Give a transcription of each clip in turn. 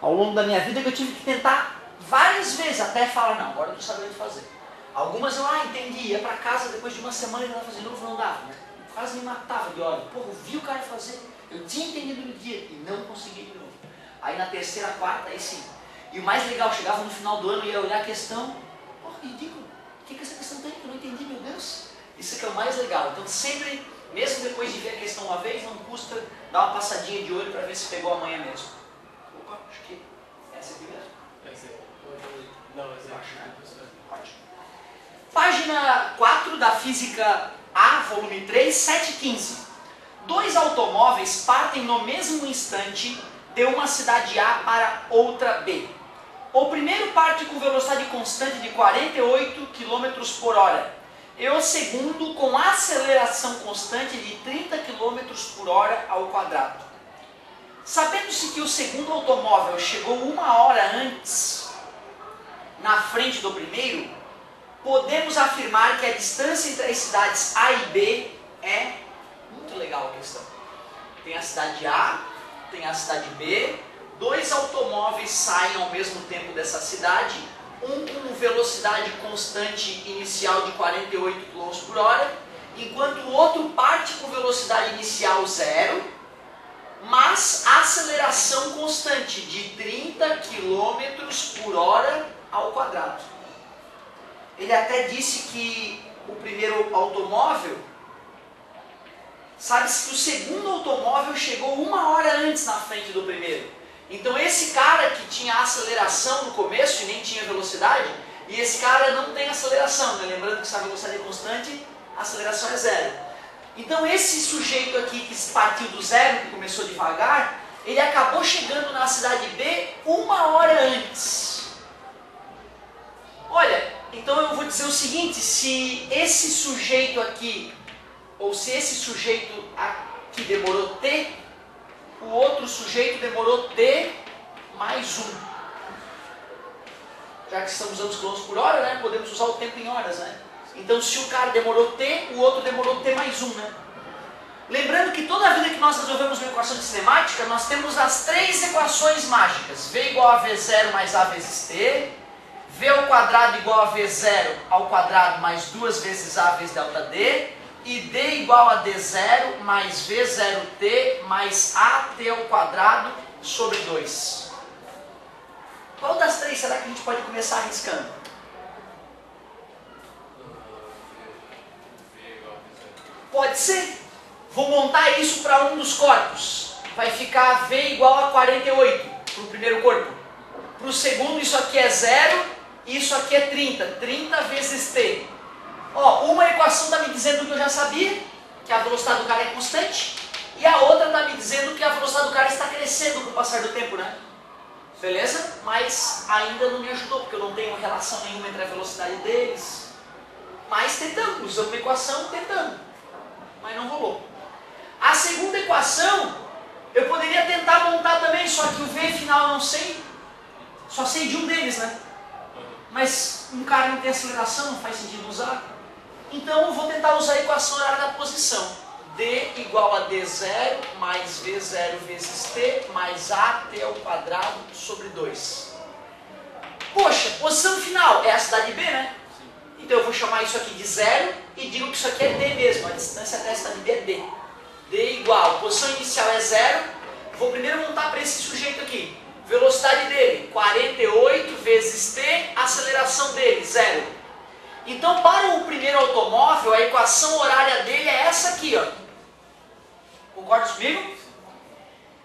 ao longo da minha vida que eu tive que tentar várias vezes até falar, não, agora eu estou sabendo fazer. Algumas eu, entendi, ia para casa depois de uma semana e tentava fazer de novo, não dava, né? Quase me matava de ódio. Porra, eu vi o cara fazer, eu tinha entendido no dia e não consegui de novo. Aí na terceira, quarta, aí sim. E o mais legal, chegava no final do ano e ia olhar a questão, porra, ridículo, o que essa questão tem que eu não entendi, meu Deus? Isso que é o mais legal. Então sempre, mesmo depois de ver a questão uma vez, não custa dar uma passadinha de olho para ver se pegou amanhã mesmo. Opa, acho que essa aqui mesmo. Essa é. Não, essa é. Acho, né? Ótimo. Página 4 da Física A, volume 3, 715. Dois automóveis partem no mesmo instante de uma cidade A para outra B. O primeiro parte com velocidade constante de 48 km por hora e o segundo com aceleração constante de 30 km por hora ao quadrado. Sabendo-se que o segundo automóvel chegou 1 hora antes na frente do primeiro, podemos afirmar que a distância entre as cidades A e B é muito legal a questão. Tem a cidade A, tem a cidade B, dois automóveis saem ao mesmo tempo dessa cidade, um com velocidade constante inicial de 48 km por hora, enquanto o outro parte com velocidade inicial 0, mas aceleração constante de 30 km por hora ao quadrado. Ele até disse que o primeiro automóvel, sabe-se que o segundo automóvel chegou 1 hora antes na frente do primeiro. Então esse cara que tinha aceleração no começo e nem tinha velocidade, e esse cara não tem aceleração, né? Lembrando que se a velocidade é constante, a aceleração é 0. Então esse sujeito aqui que partiu do 0, que começou devagar, ele acabou chegando na cidade B 1 hora antes. Olha, então eu vou dizer o seguinte, se esse sujeito aqui, ou se esse sujeito aqui demorou T, o outro sujeito demorou T mais 1. Já que estamos usando os quilômetros por hora, né, podemos usar o tempo em horas, né? Então se o cara demorou T, o outro demorou T mais 1, né? Lembrando que toda a vida que nós resolvemos uma equação de cinemática, nós temos as 3 equações mágicas. V igual a V0 mais A vezes T, V ao quadrado igual a V0 ao quadrado mais 2 vezes A vezes ΔD, e D igual a D0 mais V0T mais AT ao quadrado sobre 2. Qual das 3 será que a gente pode começar arriscando? Pode ser. Vou montar isso para um dos corpos. Vai ficar V igual a 48 para o primeiro corpo. Para o segundo isso aqui é 0 e isso aqui é 30. 30 vezes T. Ó, uma equação está me dizendo que eu já sabia, que a velocidade do cara é constante, e a outra está me dizendo que a velocidade do cara está crescendo com o passar do tempo, né? Beleza? Mas ainda não me ajudou, porque eu não tenho relação nenhuma entre a velocidade deles. Mas tentando, usando uma equação, tentando. Mas não rolou. A segunda equação, eu poderia tentar montar também, só que o V final eu não sei. Só sei de um deles, né? Mas um cara não tem aceleração, não faz sentido usar. Então eu vou tentar usar a equação horária da posição. D igual a D0 mais V0 vezes T mais AT ao quadrado sobre 2. Poxa, posição final é a cidade B, né? Então eu vou chamar isso aqui de 0 e digo que isso aqui é D mesmo. A distância até a cidade B é D. D igual, posição inicial é 0. Vou primeiro montar para esse sujeito aqui. Velocidade dele, 48 vezes T, aceleração dele, 0. Então, para o primeiro automóvel, a equação horária dele é essa aqui, ó. Concorda comigo?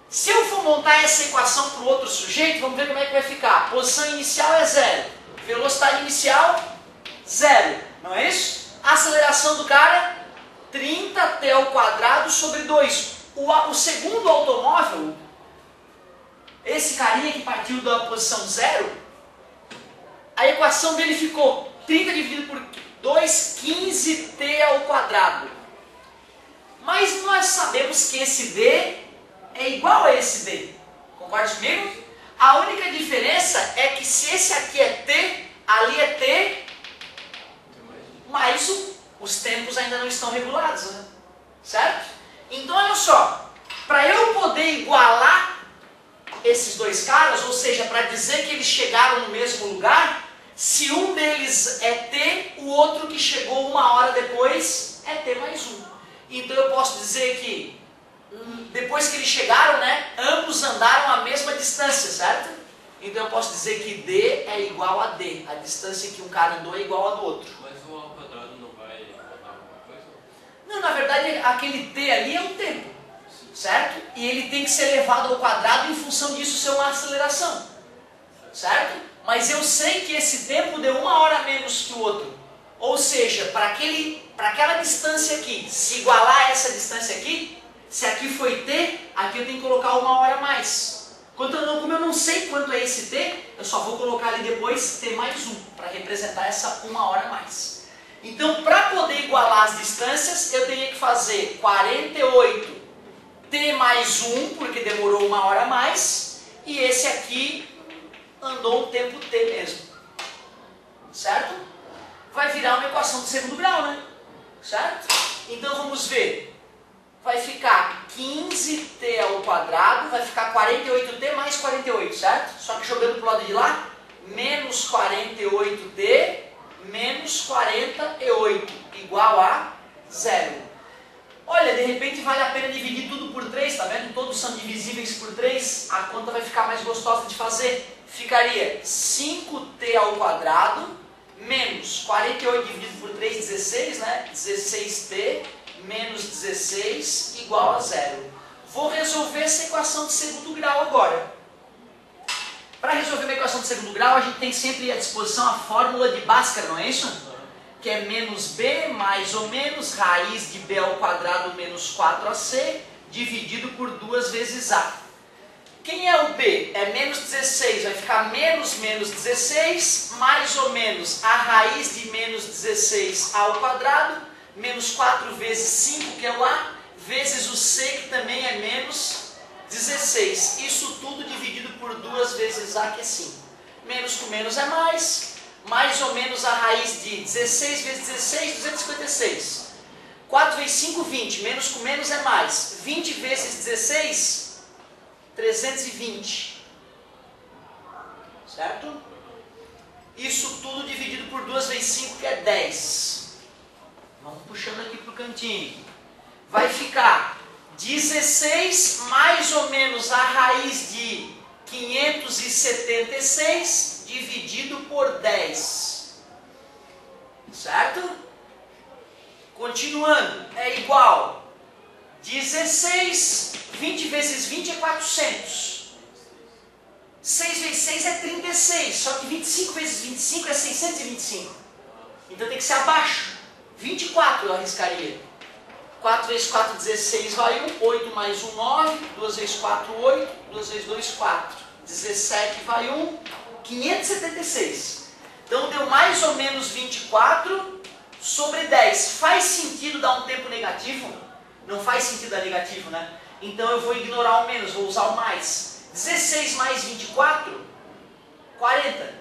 Se eu for montar essa equação para o outro sujeito, vamos ver como é que vai ficar. Posição inicial é 0. Velocidade inicial, 0. Não é isso? Aceleração do cara, 30T ao quadrado sobre 2. O segundo automóvel, esse carinha que partiu da posição 0, a equação dele ficou 30 dividido por 2, 15T ao quadrado. Mas nós sabemos que esse D é igual a esse D. Concorda comigo? A única diferença é que se esse aqui é T, ali é T, mas os tempos ainda não estão regulados, né? Certo? Então olha só, para eu poder igualar esses dois caras, ou seja, para dizer que eles chegaram no mesmo lugar, se um deles é T, o outro que chegou 1 hora depois é T mais 1. Então eu posso dizer que, depois que eles chegaram, né, ambos andaram a mesma distância, certo? Então eu posso dizer que D é igual a D, a distância que um cara andou é igual a do outro. Mas o ao quadrado não vai mudar alguma coisa? Não, na verdade aquele T ali é um tempo, certo? E ele tem que ser elevado ao quadrado em função disso ser uma aceleração, certo? Mas eu sei que esse tempo deu 1 hora a menos que o outro. Ou seja, para aquela distância aqui, se igualar a essa distância aqui, se aqui foi T, aqui eu tenho que colocar 1 hora a mais. Como eu não sei quanto é esse T, eu só vou colocar ali depois T mais 1, para representar essa 1 hora a mais. Então, para poder igualar as distâncias, eu teria que fazer 48 T mais 1, porque demorou 1 hora a mais, e esse aqui andou um tempo T mesmo, certo? Vai virar uma equação de segundo grau, né? Certo? Então vamos ver. Vai ficar 15t ao quadrado, vai ficar 48t mais 48, certo? Só que jogando para o lado de lá, menos 48t menos 48, igual a 0. Olha, de repente vale a pena dividir tudo por 3, tá vendo? Todos são divisíveis por 3, a conta vai ficar mais gostosa de fazer. Ficaria 5t ao quadrado menos 48 dividido por 3, 16, né? 16t menos 16 igual a 0. Vou resolver essa equação de segundo grau agora. Para resolver uma equação de segundo grau, a gente tem sempre à disposição a fórmula de Bhaskara, não é isso? Que é menos b mais ou menos raiz de b ao quadrado menos 4ac dividido por 2 vezes a. Quem é o b? É menos 16, vai ficar menos 16 mais ou menos a raiz de menos 16 ao quadrado menos 4 vezes 5, que é o a, vezes o c, que também é menos 16. Isso tudo dividido por 2 vezes a, que é 5. Menos com menos é mais ou menos a raiz de 16 vezes 16, 256. 4 vezes 5, 20. Menos com menos é mais. 20 vezes 16, 320. Certo? Isso tudo dividido por 2 vezes 5, que é 10. Vamos puxando aqui para o cantinho. Vai ficar 16 mais ou menos a raiz de 576 dividido por 10. Certo? Continuando, é igual 16, 20 vezes 20 é 400. 6 vezes 6 é 36, só que 25 vezes 25 é 625. Então tem que ser abaixo. 24 eu arriscaria. 4 vezes 4, 16 vai 1. 8 mais 1, 9. 2 vezes 4, 8. 2 vezes 2, 4. 17 vai 1. 576. Então deu mais ou menos 24 sobre 10. Faz sentido dar um tempo negativo? Não faz sentido dar negativo, né? Então eu vou ignorar o menos, vou usar o mais. 16 mais 24, 40.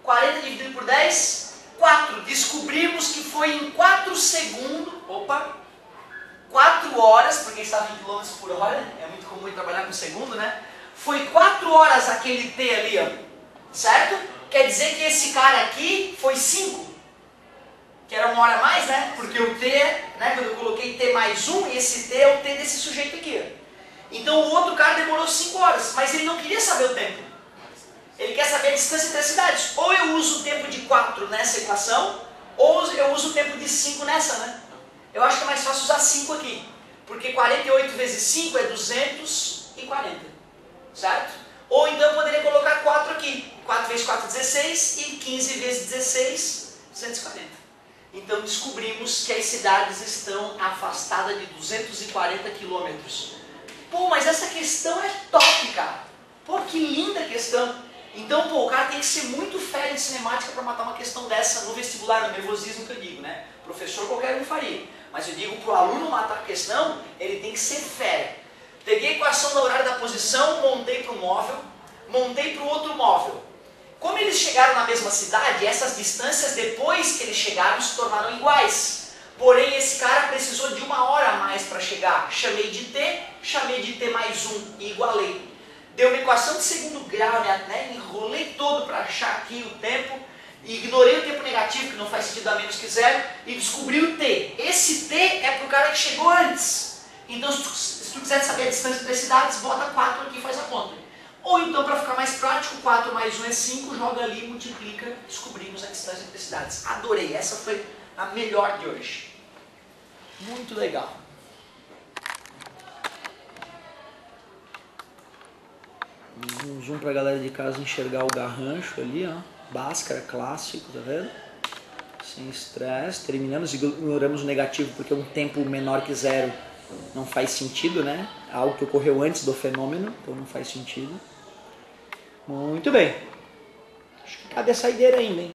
40 dividido por 10, 4. Descobrimos que foi em 4 segundos, 4 horas, porque está a 20 km por hora, é muito comum trabalhar com segundo, né? Foi 4 horas aquele T ali, ó, certo? Quer dizer que esse cara aqui foi 5, que era 1 hora a mais, né? Porque o T, né, quando eu coloquei T mais 1, esse T é o T desse sujeito aqui, ó. Então o outro cara demorou 5 horas, mas ele não queria saber o tempo. Ele quer saber a distância entre as cidades. Ou eu uso o tempo de 4 nessa equação, ou eu uso o tempo de 5 nessa, né? Eu acho que é mais fácil usar 5 aqui, porque 48 vezes 5 é 240, certo? Ou então eu poderia colocar 4 aqui. 4 vezes 4 é 16 e 15 vezes 16, 240. Então descobrimos que as cidades estão afastadas de 240 quilômetros. Pô, mas essa questão é top, cara. Pô, que linda questão. Então, pô, o cara tem que ser muito fera em cinemática para matar uma questão dessa no vestibular, no nervosismo que eu digo, né? Professor qualquer um faria. Mas eu digo, para o aluno matar a questão, ele tem que ser fera. Peguei a equação da horário da posição, montei para um móvel, montei para o outro móvel. Como eles chegaram na mesma cidade, essas distâncias, depois que eles chegaram, se tornaram iguais. Porém, esse cara precisou de 1 hora a mais para chegar. Chamei de T mais 1 e igualei. deu uma equação de segundo grau, né? Enrolei todo para achar aqui o tempo, e ignorei o tempo negativo, que não faz sentido a menos que zero, e descobri o t. Esse t é para o cara que chegou antes. Então, se tu quiser saber a distância entre as cidades, bota 4 aqui e faz a conta. Ou então, para ficar mais prático, 4 mais 1 é 5, joga ali, multiplica, descobrimos a distância entre as cidades. Adorei, essa foi a melhor de hoje. Muito legal. Um zoom para a galera de casa enxergar o garrancho ali, ó. Bhaskara clássico, tá vendo? Sem estresse. Terminamos, ignoramos o negativo porque um tempo menor que zero não faz sentido, né? Algo que ocorreu antes do fenômeno, então não faz sentido. Muito bem. Acho que cabe a saideira ainda, hein?